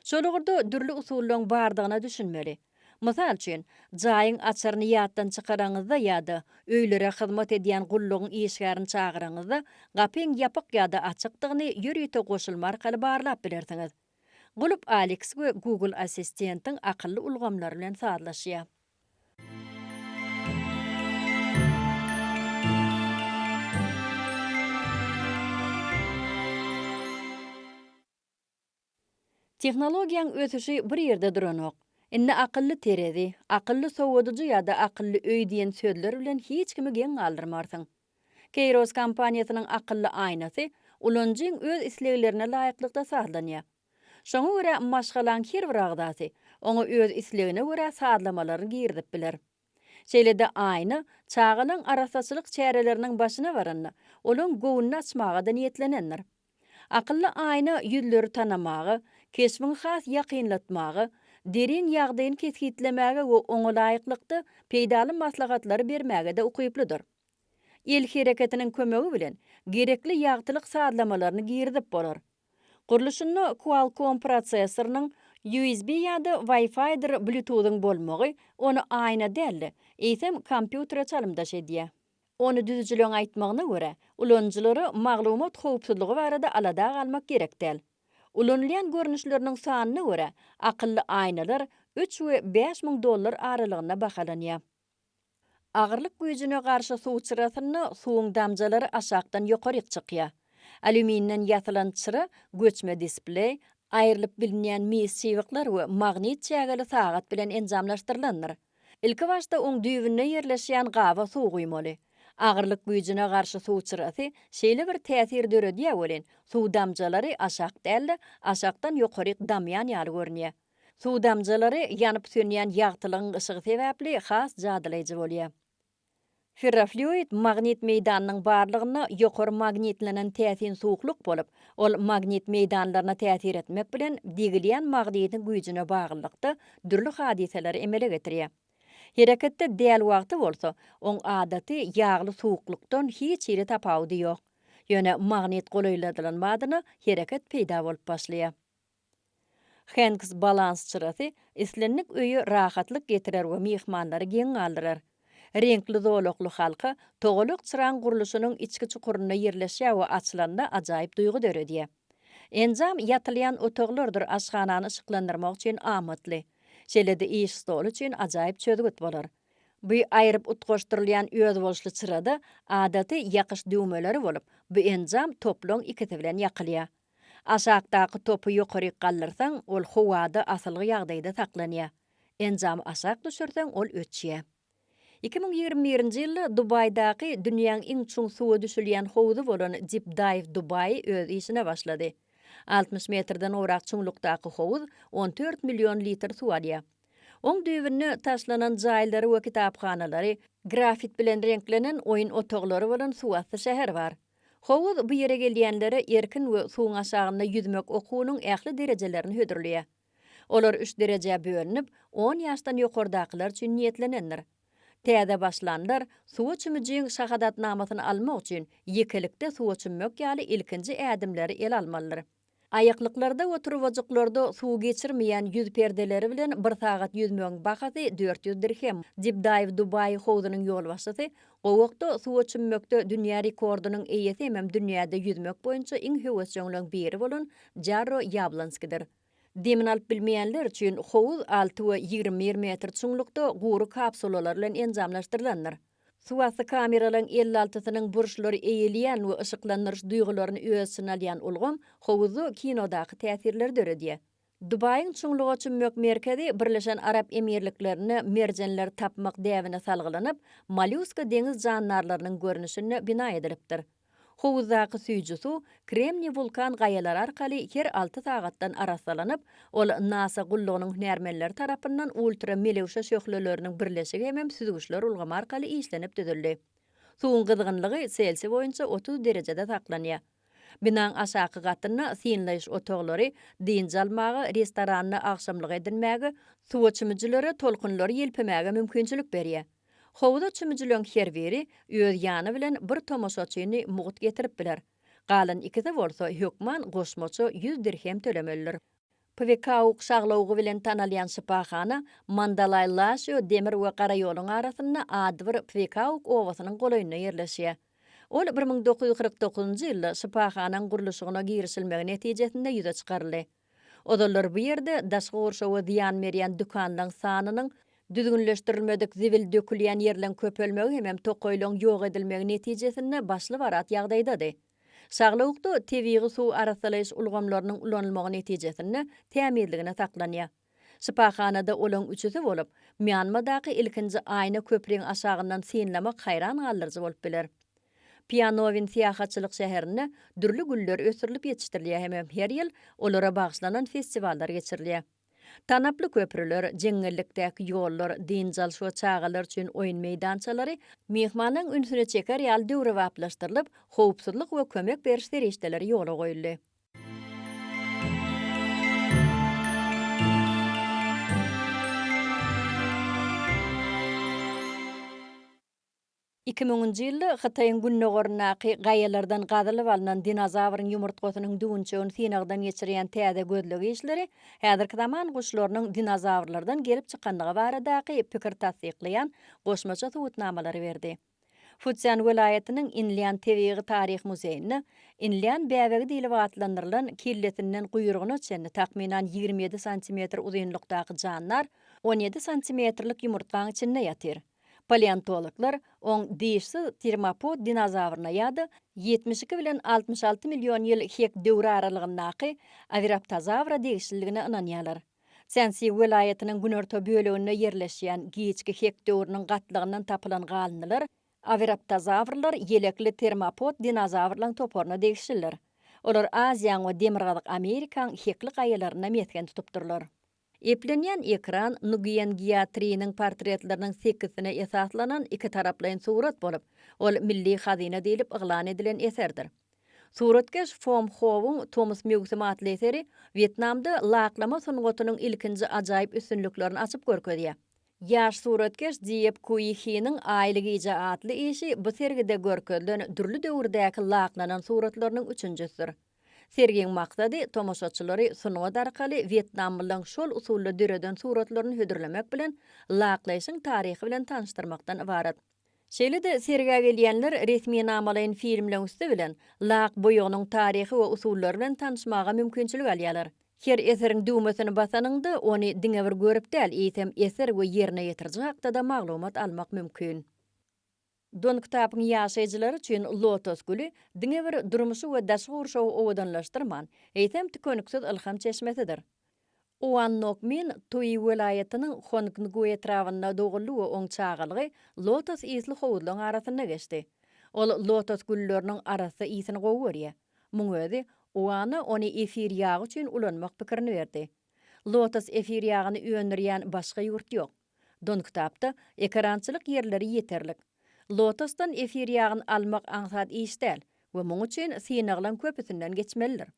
Şol ugurda dürli usullaryň bardygyna düşünmeli. Mysal üçin, jaýyň açaryny ýatdan çykaraňyzda ýa-da öýlere hyzmat edýän gullugyň işgärini çagyraňyzda gapyň ýapyk ýa-da açykdygyny ýöreýte goşulma arkaly barlap bilersiňiz. Gulup Alex we Google assistentiň akylly ulgamlary bilen sazlaşýar. Tehnologiýaň ösüşi bir ýerde duranok. Inne akylly terezi, akylly sowadyjy ýa-da akylly öý diýen sözler bilen hiç kimi geň galdyrmarsyň. Keyros kompaniýasynyň akylly aýnasy ulanjyň öz isleglerine laýyklykda sazlanýar. Şoňa görä maşgalan her bir agdasy oňa öz islegine görä sazlamalarını girdip biler. Şeýlede aýny çağanyň arasaçylyk çäreleriniň başyna baranna, olaň gowuny açmaga da niýetlenendir. Akylly aýny ýüzleri tanamagy, kesmiň has ýakynlatmagy, derin ýagdaýyny kesgitlemäge we oňa laýyklykda peýdaly maslahatlary bermäge de ukyplydyr. El hereketiniň kömegi bilen gerekli ýagtylyk sazlamalaryny girdip bolar. Guruluşyny Qualcomm prosesorynyň USB ýa-da Wi-Fi'dir Bluetooth'un bolmagy onu aýna däldi. Eýsem kompýutere çalymdaş edýär. Onu düzüjüleň aýtmagyna görä, ulanjylary maglumat howpsuzlygy barada alada galmak gerek däl. Ulanylýan görnüşleriniň sanyna görä, akylly aýnalar 3 we 5 000 dollar aralygyna bahalanýar. Agyrlyk güýjüne garşy suw çyrasyny suwuň damjalary aşakdan ýokary çykýar. Alüminiýden ýatylan çyra göçme displey, aýrylyp bilinýän mis çywyklar we magnit çägeli sagat bilen enjamlaşdyrylandyr. Ilki başda oň düýbüne ýerleşýän gaba suw guýmaly. Agyrlyk güýjüne garşy suw çyrasy şeýle bir täsir döredýär bolen, suw damjalary aşak däldi, aşakdan ýokary damýan ýaly görnýär. Suw damjalary ýanyp sönýän ýagtylygyň ışıgy sebäpli has jadylaýjy bolýar. Ferrofluid magnit meýdanynyň barlygyna ýokary magnitlenen täsin suwukluk bolup, ol magnit meýdanlaryna täsir etmek bilen degilýän magnitin güýjüne bagylykda dürli hadiseleri emele getirýär. Hereketde däl wagty bolsa, oň adaty ýagly suwuklukdan hiç ýeri tapawdy ýok. Ýöne magnit golaýladylanmadyna hereket peýda bolup başlaýar. Hanks balans çyrasy islenlik öýü rahatlyk getirer we mehmanlary geň aldyrar. Renkli zoloklu halka toğuluk çıran guruluşunun içki çukuruna yerleşýär we açylanda ajaýyp duýgu döredýär. Enjam ýatylýan otoglardyr aşhanany ışyklandyrmak üçin amatly. Şeýlede iş stolu üçin ajaýyp çödügüt bolar. Bu aýryp utgoşdyrylýan öz bolşly çyrada adaty ýakyş düwmeleri bolup, bu enjam toplong ikisi bilen ýakylýar. Aşakdaky topu ýokary gallyrsaň, ol howada asylgy ýagdaýda saklanýar. Enjam aşak düşürseň, ol ötýär. 2021-nji ýylda Dubaýdaky dünýäň iň çuň suwa düşülýän howzy bolan Deep Dive Dubai öz işine başlady. 60 metrden orak çuňlukdaky howuz 14 million litr suw alýar. Oň düýbüne taşlanan jaýlary we kitaphanalary, grafit bilen renklenen oýun otoglary bolan suwatly şäher bar. Howuz bu ýere gelýänlere erkin we suwuň aşagynda ýüzmek okuwynyň ähli derejelerini hödürlýär. Olar 3 derejä bölünip, 10 ýaşdan ýokardakylar üçin niýetlenendir. Täze başlanlar suwa çümüjiň şahadatnamasyny almak üçin ýekelikde suwa çümmök ýaly ilkinji ädimleri el almalylar. Aýaklyklarda oturup ojuklarda suw geçirmeýän ýüz perdeleri bilen bir sagat ýüzmegiň bahasy 400 dirhem. Deep Dive Dubai howzynyň ýolbaşçysy gowakda suwa çümmökde dünýä rekordynyň eýesi hem dünýäde ýüzmek boýunça iň höwes jöňleň biri bolan Jarro Jablonskidir. Demin alyp bilmeýänler üçin howuz 6 we 20 metr çuňlukda guruq kapsulalar bilen enjamlaşdyrylandyr. Suwasy kameralaryň 56-synyň burçlary eýilýän we ışyklandyryş duýgularyny özüne alýan ulgam howuzu kinodaky täsirler döredýär. Dubaiň çuňlugy çümmök merkezi Birleşen Arap Emirliklerini merjenler tapmak däwine salgylanyp, molluska deňiz jandarlarynyň görnüşine bina edilipdir. Howuzdaky süýji suw Kremniy vulkan gaýalary arkaly her 6 sagatdan arassalanyp, ol NASA gullugynyň hünärmenleri tarapyndan ultra melewşe şöhleleriniň birleşigi hem süzgüçler ulgamy arkaly işlenip düzüldi. Suwuň gyzgynlygy Selsius boýunça 30 derejede saklanýar. Binaň aşaky gatyna synlaýyş otoglary, diňji almagy, restoranyny agşamlyk edilmäge, suwa çymyjylary tolkunlary ýelpemäge mümkinçilik berýär. Howza çymyjylyň her biri öz ýany bilen bir tomoşaçyny mugut getirip biler. Galan ikisi bolsa hökman goşmaçy 100 dirhem tölemelidir. PVK şaglawy bilen tanalýan şypahana Mandalay Lasio demir we gara ýoluň arasynda adbyr PVK owasynyň golaýyna ýerleşýär. Ol 1949-njy ýylda şypahanyň guruluşyna girişilmegi netijesinde ýüze çykaryldy. Odalar bu ýerde daşky gorşa we ziýan berýän dükanyň sanynyň düzgünleşdirilmedik zivil dökülýän ýerlen köpelmegi hem tokoýlaň ýok edilmegi netijesinde başly barat ýagdaýdady. Şaglawykda tebiği suw arasalaýyş ulgamlarynyň ulanylmagy netijesinde tämirligine saklanýar. Şypahanada olaň üçüsi bolup, Myanmadaky ilkinji aýna köprüň aşagyndan synlamak haýran galdyrjy bolup biler. Pianovin siýahatçylyk şäherine dürli güller ösürilip ýetişdirilýär hem her ýyl olara bagşlanan festivallar geçirilýär. Tanaply köprüler, jeňellikdäki ýollar, diňjal şo çağalar üçin oýun meýdançalary mehmanyň ünsüne çeker ýaly döwre wagtlaşdyrylyp, howpsuzlyk we kömek beriş derejdeleri ýola goýuldy. 2000-nji ýylda Hytaýyň günnegornaky gaýalardan gadylyp alynan dinozawryň ýumurtgasynyň düwünçegini synagdan geçirýän täze gözlegi işleri häzirki zaman guşlarynyň dinozawrlardan gelip çykandygy baradaky pikir tasdiklayan goşmaça subutnamalary berdi. Fujian welaýatynyň Inlian Tebigi Taryh Muzeýinde Inlian bäbegi diýilip atlandyrylan killetinden guýrugyna çenli takminan 27 sm uzunlukdaky janlar 17 sm-lik ýumurtgaň içinde ýatyr. Paleontologlar on dişsi termopod dinozawryna ýa-da 72 bilen 66 million ýyl hek döwri aralygyndaky Aviraptozawra degişildigine ynanýarlar. Sensi welaýatynyň günorta böleginde ýerleşýän giçki hek döwrüniň gatlygynyň tapylan galynlar Aviraptozawrlar ýelekli termopod dinozawrlaryň toporuna degişirler. Olar Aziýaň we Demirgazyk Amerikaň hekli gaýalaryna metken tutupdyrlar. Eplenýän ekran Nguyen Giatrinyň portretleriniň 8-sine esaslanan iki taraplayan surat bolup, ol milli hazina diýilip yglan edilen eserdir. Suratkeş Phom Howyň Thomas Mugsy adly eseri Vietnamda laklama sungatynyň ilkinji ajaýyp üstünliklerini açyp görkezýär. Ýaş suratkeş Diep Kui Hinyň aýlygy adly işi bu sergide görkezlen dürli döwürdäki laklanan suratlarynyň üçünjüsidir. Sergiň maksady tomoşaçylary sungat arkaly Vietnamlyň şol usulla düreden suratlaryny hödürlemek bilen laklaýyşyň taryhy bilen tanışdyrmakdan ibarat. Şeýle-de sergiä gelýänler resmi namalaýyn filmler üstü bilen lak boýugynyň taryhy we usullary bilen tanışmaga mümkinçilik alýarlar. Her eseriň düwmesini basanyňda ony diňe bir görüp däl, eýsem eser we ýerine ýetirjek hakda da maglumat almak mümkin. Don kitapyň ýaşaýjylary üçin lotos gülü diňe bir durmuşy we daşgurşy owadanlaşdyrman, eýsem tükönüksiz ilham çeşmesidir. Owan Nokmin Tui welaýatynyň Hongkong etrawyna dogully we oň çagalygy lotos isli howudlaryň arasynda geçdi. Ol lotos gülleriniň arasy isini gowurýar. Muň özi Owan'a ony efir ýagy üçin ulanmak pikirini berdi. Lotos efir ýagyny öňürýän başga ýurt ýok. Don kitapda ekrançylyk ýerleri ýeterlik. Lotosdan efir ýagyny almak aňsat iş däl we muň üçin synaglan köpüsinden geçmelidir.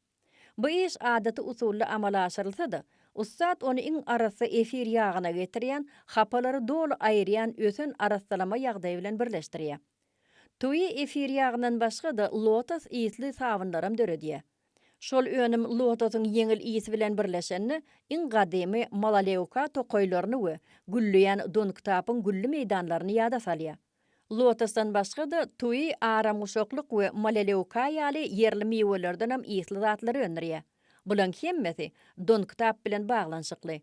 Bu iş adaty usuly amala aşyrylsa-da, ustad ony iň arasy efir ýagyna getirýän, hapalary dolu aýyrýan ösen arassalama ýagdaýy bilen birleşdirýär. Tui efir ýagynyň başga da lotos isli sabunlarym döredýär. Şol öňüm lotosyň ýeňil isi bilen birleşenni iň gadymy Malaleuka tokoýlaryny we güllüýän Don kitapyň güllü meýdanlaryny ýada salýar. Lotosdan başga da Tui aramuşokluk we Malaleuka ýaly yerli meýwelerden hem isli zatlary öňürýär. Bulan hemmesi Don kitap bilen baglanşykly.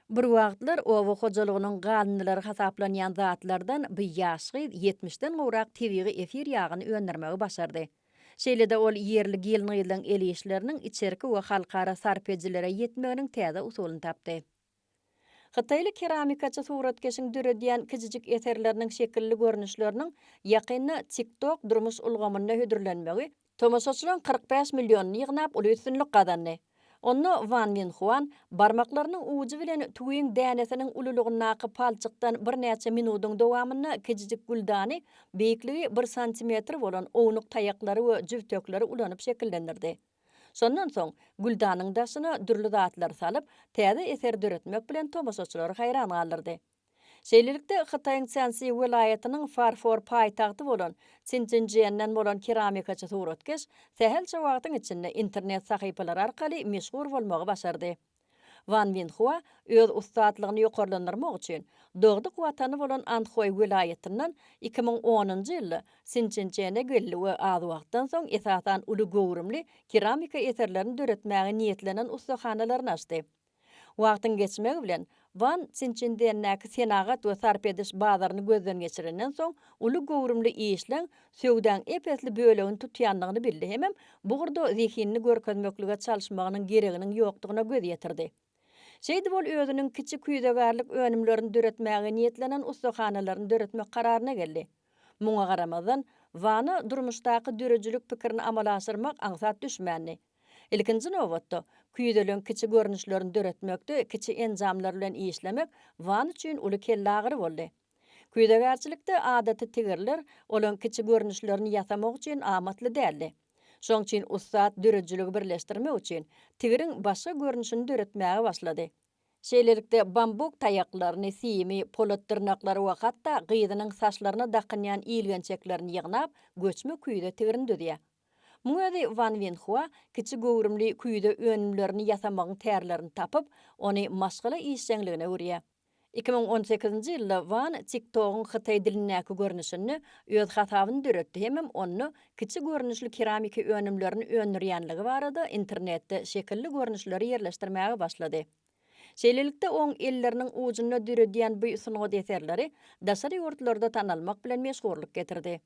Bir wagtlar owa hojalygynyň galynlary hasaplanýan zatlardan bu ýaşy 70-den gowrak tebigi efir ýagyny öňürmegi başardy. Şeýle-de ol yerli gelniýilen elişleriniň içerki we halkara sarpejilere ýetmeginiň täze usulyny tapdy. Hytaýly keramikaçy suratkeşiň döredýän kiçijik eserleriniň şekilli görnüşleriniň ýakyny TikTok durmuş ulgamyna hödürlenmegi tomoşaçylaryň 45 million ýygnap uly üstünlik gadandy. Onu Van Minhuan barmaklarynyň uju bilen tuýyň dänesiniň ululugynaky palçykdan bir näçe minutyň dowamyna kiçijik güldany beýikligi 1 sm bolan ownuq taýaklary we jüwtökleri ulanyp şekillendirdi. Şondan soň güldanyň daşyna dürli zatlar salyp, täze eser döretmek bilen tomoşaçylary haýran galdyrdy. Şeýlelikde Hytaýyň Shanxi welaýatynyň Farfor paýtagty bolan Xinjiang'den bolan keramikaçy suratkeş sehel wagtyň içinde internet sahypalary arkaly meşhur bolmagy başardy. Van Minhua öz ustadlygyny ýokarlandyrmak üçin dogduk watany bolan Anhui welaýatynyň 2010-njy ýylda Xinjiang'e geldi we az wagtdan soň esasan uly gowrumly keramika eserlerini döretmäge niýetlenen ustahanalarny açdy. Wagtyň geçmegi bilen Van Xinjiang'däki senagat we sarpediş bazaryny gözden geçirenden soň uly gowrumly işleň söwdan epesli bölegini tutýanlygyny bildi hemem bugurda zihinni görkezmeklige çalışmagynyň gereginiň ýokdugyna göz ýetirdi. Şeýdi bol özüniň kiçik küýdegarlyk önümlerini döretmäge niýetlenen ustahanalaryny döretmek kararyna geldi. Muňa garamazdan Van'a durmuşdaky dörejilik pikirini amala aşyrmak aňsat düşmänni. Ilkinji nowatda küýdelen kiçik görnüşlerini döretmekde kiçik enjamlar bilen işlemek Van üçin uly kellagry boldy. Küýdegarçylykda adaty tigirler olan kiçik görnüşlerini ýasamak üçin amatly däldi. Şoň üçin ustad döredijiligi birleşdirmek üçin tigiriň başga görnüşini döretmäge başlady. Şeýlelikde bambuk tayaklaryny, simi, polat tırnaklary we hatda gyzynyň saçlaryna dakynýan iýilgençeklerini ýygnap, göçme küýde tigirindi diýär. Muňa Van Winhua kiçi gowrumly küýde önümlerini ýasamagyň tärlerini tapyp, ony maşgala işçiligine öwrýär. 2018-nji ýylda Van TikTok'un Hytaý dilindäki görnüşini öz hatabyny döretdi hemem onu kiçi görnüşli keramika önümlerini öndürýänligi barada internetde şekilli görnüşleri ýerleşdirmäge başlady. Şeýlelikde oň elleriniň ujuny döredýän bu sungat eserleri daşary ýurtlarda tanalmak bilen meşgurlyk getirdi.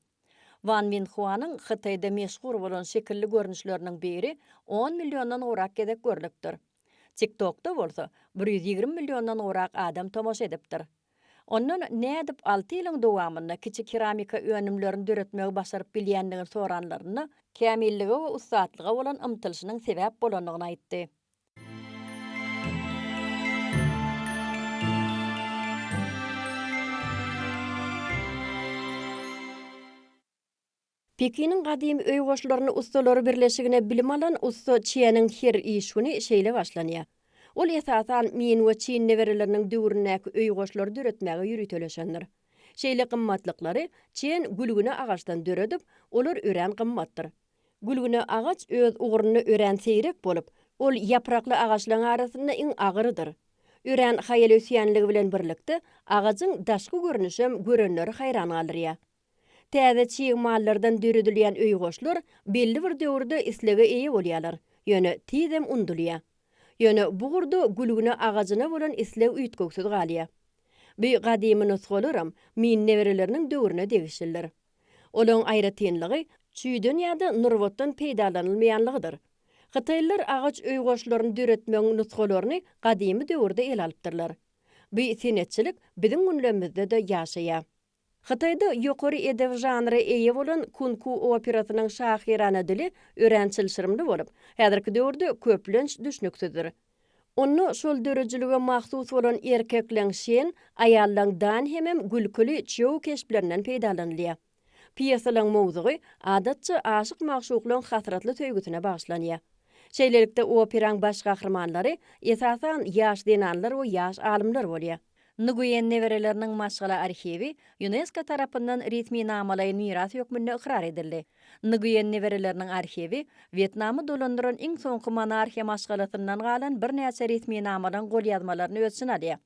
Van Winhuanyň Hytaýda meşgur bolan şekilli görnüşleriniň biri 10 milliondan orak gedek görlükdir. TikTok'da bolsa 120 milliondan orak adam tomoş edipdir. Ondan nädip 6 ýylyň dowamynda kiçi keramika önümlerini döretmegi başaryp bilýändigini soranlaryny kämilligi we ustatlyga bolan ymtylşynyň sebäp bolanyny aýtdy. Pekinin gadim öý goşlaryny ustalary birleşigine bilim alan usta Çiýanyň her işini şeýle başlanýar. Ol esasan min we Çin newereleriniň döwründäki öý goşlary döretmäge ýürüteleşendir. Şeýle gymmatlyklary Çin gülügüne agaçdan döredip, olar ören gymmatdyr. Gülügüne agaç öz uguruny ören seýrek bolup, ol ýaprakly agaçlaryň arasynda iň agyrydyr. Ören haýal ösýänligi bilen birlikde agaçyň daşky görnüşem görenleri haýran galyrýar. Täze çiğ mallardan döredilýän öý goşlar belli bir döwürde islege eýe bolýarlar. Ýöne tizem undulýar. Ýöne bugurda gülügüne agaçyna bolan isleg üýtgöksiz galýar. Bu gadymy nusgalaram min newereleriniň döwrüne degişirler. Olaň aýratynlygy çiğ dünýäde nurwatdan peýdalanylmaýanlygydyr. Hytaýlylar agaç öý goşlaryny döretmegiň nusgalaryny gadymy döwürde el alypdyrlar. Bu senetçilik biziň günlerimizde de ýaşaýar. Hytaýda ýokary edeb janry eýe bolan kunku operasynyň şahyrana dili örençilşirmli bolup, häzirki döwürde köplenç düşnükdidir. Onu şol dörejilige mahsus bolan erkekleň şen, aýallaňdan hemem gülküli çöw keşplerinden peýdalanylýar. Piýesalyň mowzugy adatça aşyk magşuklaryň hasratly töýgüsine baglanýar. Şeýlelikde operaň baş gahrmanlary esasan ýaş denanlar we ýaş alymlar bolýar. Nguyen newereleriniň maşgala arxivi UNESCO tarapyndan resmi namalaýan miras hökmünde ikrar edildi. Nguyen newereleriniň arxivi Vietnamy dolandyran iň soňky monarxiya maşgalatyndan galan bir näçe resmi namalan golýazmalaryny öz içine alýar.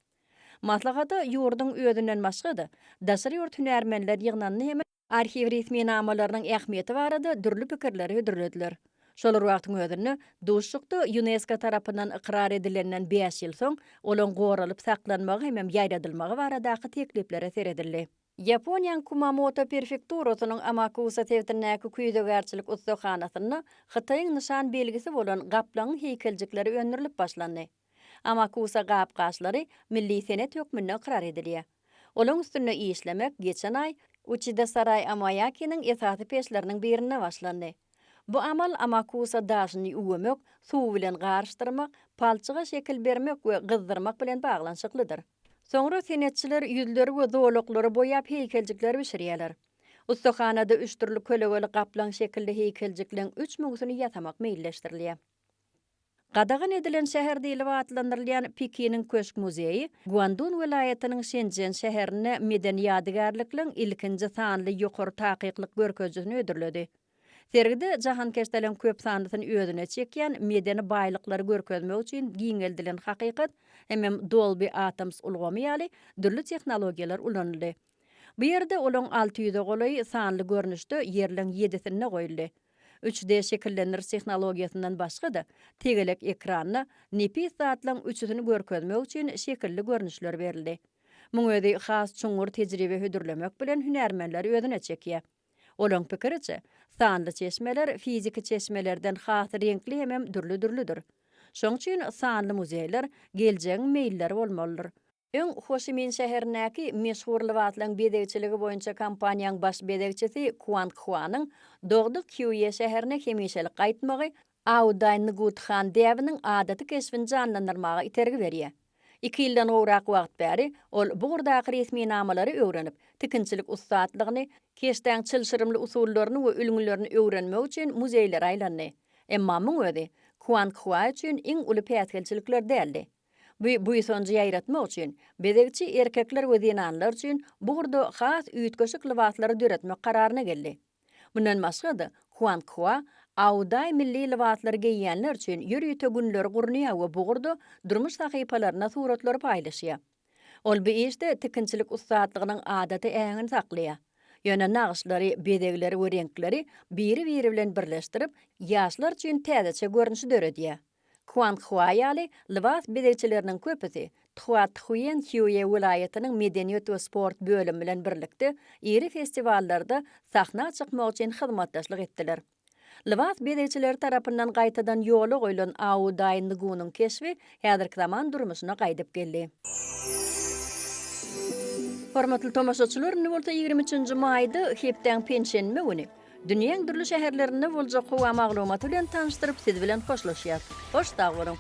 Maslahata ýurduň özünden başgady. Daşary ýurt hünärmenler ýygnanyny hem arxiv resmi namalarynyň ähmiýeti barada dürli pikirleri hödürlediler. Şolar wagtyň özünde duşlukda UNESCO tarapyndan ikrar edilenden 5 ýyl soň olaň goralyp saklanmagy hem ýaýradylmagy baradaky teklipler seredildi. Japoniýanyň Kumamoto prefekturasynyň Amakusa tewtindäki küýdegärçilik ustahanasyna Hytaýyň nişan belgisi bolan gaplaň heýkeljikleri öndürilip başlandy. Amakusa gapgaçlary milli senet hökmünde ikrar edilýär. Olaň üstünde işlemek geçen aý Uchida Saray Amayaki'niň esasy peşleriniň birine başlandy. Bu amal Amakusa daşyny uwemek, suw bilen garşdyrmak, palçyga şekil bermek we gyzdyrmak bilen baglanşyklydyr. Soňra senetçiler ýüzleri we zowlaklary boýap heýkeljikler bişirýärler. Ustahanada 3 türlü kölegeli gaplan şekilde heýkeljikleň 3 müňsini ýatamak meýilleşdirilýär. Gadagan edilen şäher diýilip atlandyrylýan Pekiniň Köşk muzeyi, Guandun welaýatynyň Shenzhen şäherine meden ýadygärlikleň ilkinji sanly ýokary takyklyk görkezjisini ödürledi. Sergide jahan keşdelen köp sanlysyny özüne çekýän medeni baýlyklary görkezmek üçin giňeldilen hakykat hem Dolby Atoms ulgamy dürli tehnologiýalar ulanyldy. Bu ýerde olaň 600 golaý sanly görnüşde ýerleň 7-sine goýuldy. 3D şekillenir tehnologiýasyndan başga da tegelek ekranna nepis zatlaň 3-sini görkezmek üçin şekilli görnüşler berildi. Muň özi has çuňur tejribe hödürlemek bilen hünärmenler özüne çekýär. Olaň pikiriçe, sanly çeşmeler fiziki çeşmelerden has renkli hem dürlüdürlüdür. Şoň üçin sanly muzeýler geljegiň meýilleri bolmalydyr. Öň Ho Chi Minh şäherindäki meşhur lewatlaň bedegçiligi boýunça kampaniýaň baş bedegçisi Quang Huanyň Dogdy Qiuye şäherine hemişelik gaýtmagy Auday Ngut Khan däwiniň adaty keşfini janlandyrmaga itergi berýär. 2 ýyldan owrak wagt bäri ol bu gurdaky resmi namalary öwrenip, tikinçilik ustatlygyny, keşden çylşyrymly usullaryny we ülgünlerini öwrenmek üçin muzeýlere aýlandy. Emma muň özi Quang Hua üçin iň uly päsgelçilikler däldi. Bu sonuncu yayratmak üçün bedegçi erkekler we dinanlar üçün buğurda has üýtgeşik libaslary döretmek kararına geldi. Bundan başga Huan Hua Awday milli libaslary giyýänler üçün ýürüýte günleri gurnuýar we buğurda durmuş sahypalaryna suratlar paýlaşýar. Ol bu işde tikinçilik ustadlygynyň adaty äňini saklaýar. Ýöne naqşlary, bedegleri we renkleri biri bilen birleşdirip ýaşlar üçin täzeçe görnüşi döredýär. Huan Hua ýaly libas bedegçileriniň köpüsi Huyen Hue vilayatynyň medeniýet we sport bölümi bilen birlikde iri festivallarda sahna çykmak üçin hyzmatdaşlyk etdiler. Libas bedegçileri tarapyndan gaýtadan ýola goýulan Awday Nugunyň keşfi häzirki zaman durmuşyna gaýdyp geldi. Hormatly tomaşaçylar, bolsa 23-nji maýda hepden pensiýenme güni. Dünýäň dürli şäherlerinde boljak howa maglumaty bilen tanışdyryp siz bilen hoşlaşýar. Hoş sag bolun.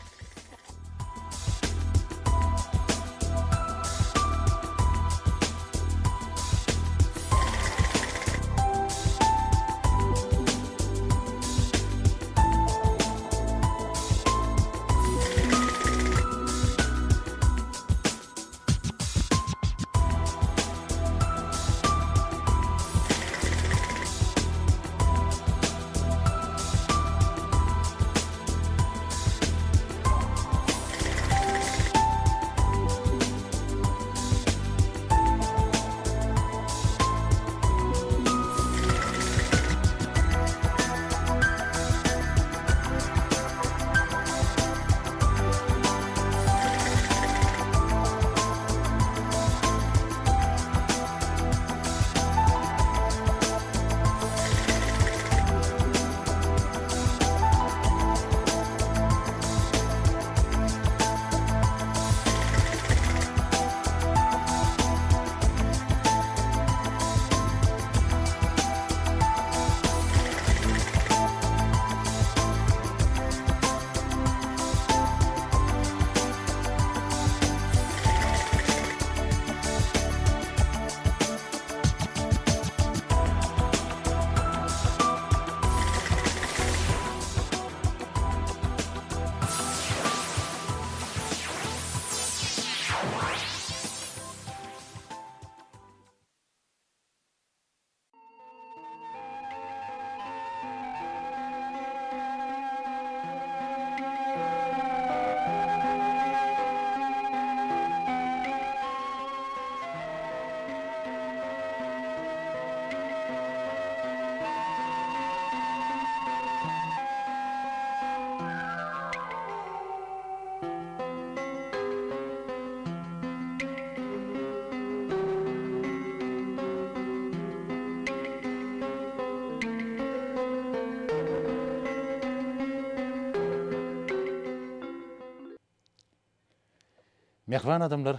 Mehvan adamlar,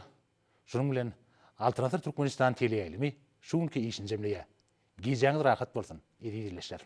şunun bilen Altınasır Türkmenistan teleýilimi şuňky işin jemleýär. Giýjäňiz rahat bolsun, edi dileşler.